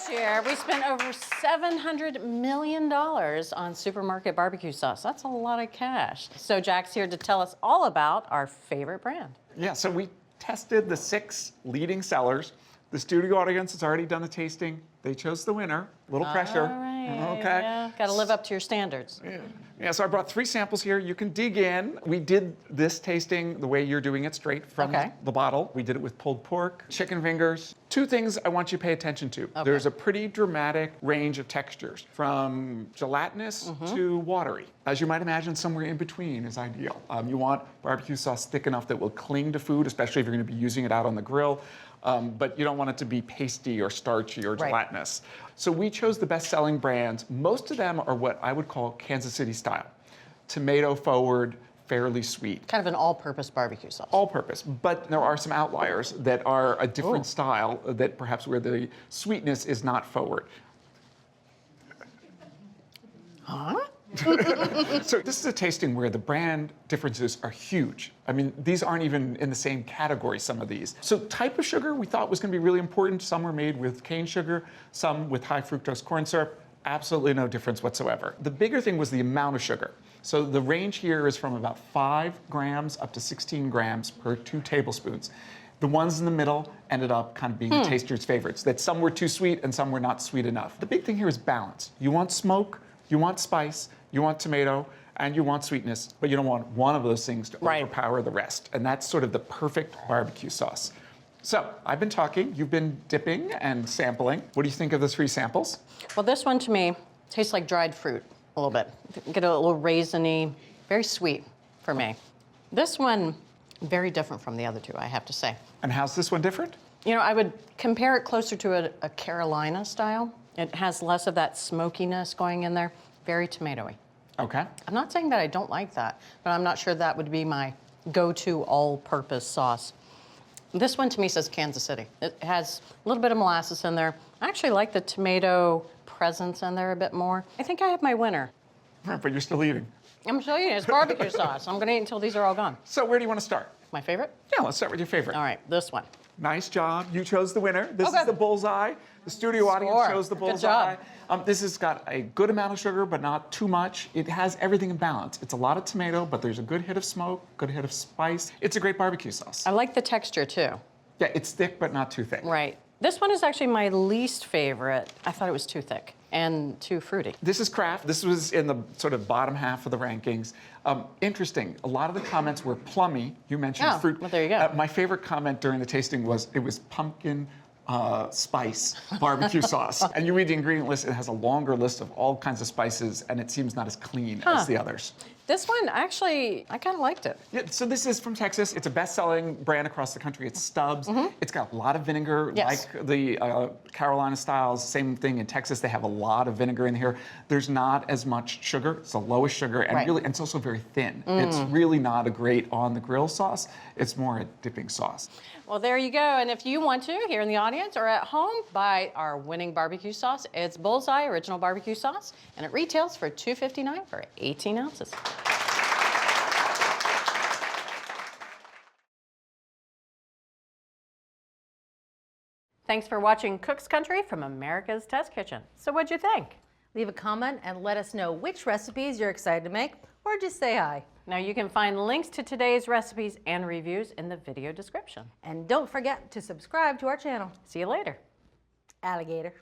Last year, we spent over $700 million on supermarket barbecue sauce. That's a lot of cash. So Jack's here to tell us all about our favorite brand. Yeah, so we tested the 6 leading sellers. The studio audience has already done the tasting. They chose the winner. A little pressure. All right. Okay. Yeah, got to live up to your standards. Yeah, so I brought 3 samples here. You can dig in. We did this tasting the way you're doing it, straight from the bottle. We did it with pulled pork, chicken fingers. 2 things I want you to pay attention to. Okay. There's a pretty dramatic range of textures, from gelatinous to watery. As you might imagine, somewhere in between is ideal. You want barbecue sauce thick enough that will cling to food, especially if you're going to be using it out on the grill. But you don't want it to be pasty or starchy or gelatinous. So we chose the best-selling brands. Most of them are what I would call Kansas City style. Tomato forward, fairly sweet. Kind of an all-purpose barbecue sauce. All-purpose, but there are some outliers that are a different style, that perhaps where the sweetness is not forward. Huh? So this is a tasting where the brand differences are huge. I mean, these aren't even in the same category, some of these. So type of sugar we thought was going to be really important. Some were made with cane sugar, some with high fructose corn syrup. Absolutely no difference whatsoever. The bigger thing was the amount of sugar. So the range here is from about 5 grams up to 16 grams per 2 tablespoons. The ones in the middle ended up kind of being the taster's favorites, that some were too sweet and some were not sweet enough. The big thing here is balance. You want smoke, you want spice, you want tomato, and you want sweetness, but you don't want one of those things to overpower the rest. And that's sort of the perfect barbecue sauce. So I've been talking, you've been dipping and sampling. What do you think of the 3 samples? Well, this one to me tastes like dried fruit a little bit. Get a little raisiny, very sweet for me. This one, very different from the other 2, I have to say. And how's this one different? You know, I would compare it closer to a Carolina style. It has less of that smokiness going in there, very tomatoey. Okay. I'm not saying that I don't like that, but I'm not sure that would be my go-to all-purpose sauce. This one to me says Kansas City. It has a little bit of molasses in there. I actually like the tomato presence in there a bit more. I think I have my winner. But you're still eating. I'm still eating. It's barbecue sauce. I'm gonna eat until these are all gone. So where do you want to start? My favorite? Yeah, let's start with your favorite. All right, this one. Nice job. You chose the winner. This is the bullseye. The studio audience chose the bullseye. Good job. This has got a good amount of sugar, but not too much. It has everything in balance. It's a lot of tomato, but there's a good hit of smoke, good hit of spice. It's a great barbecue sauce. I like the texture too. Yeah, it's thick, but not too thick. Right. This one is actually my least favorite. I thought it was too thick and too fruity. This is Kraft. This was in the sort of bottom half of the rankings. Interesting. A lot of the comments were plummy. You mentioned fruit. Well, there you go. My favorite comment during the tasting was it was pumpkin spice barbecue sauce. And you read the ingredient list, it has a longer list of all kinds of spices, and it seems not as clean as the others. This one, actually, I kind of liked it. Yeah, so this is from Texas. It's a best-selling brand across the country. It's Stubbs. It's got a lot of vinegar, like the Carolina styles. Same thing in Texas. They have a lot of vinegar in here. There's not as much sugar. It's the lowest sugar, and really, and it's also very thin. It's really not a great on-the-grill sauce. It's more a dipping sauce. Well, there you go. And if you want to, here in the audience or at home, buy our winning barbecue sauce. It's Bullseye Original Barbecue Sauce, and it retails for $2.59 for 18 ounces. Thanks for watching Cook's Country from America's Test Kitchen. So what'd you think? Leave a comment and let us know which recipes you're excited to make, or just say hi. Now you can find links to today's recipes and reviews in the video description. And don't forget to subscribe to our channel. See you later. Alligator.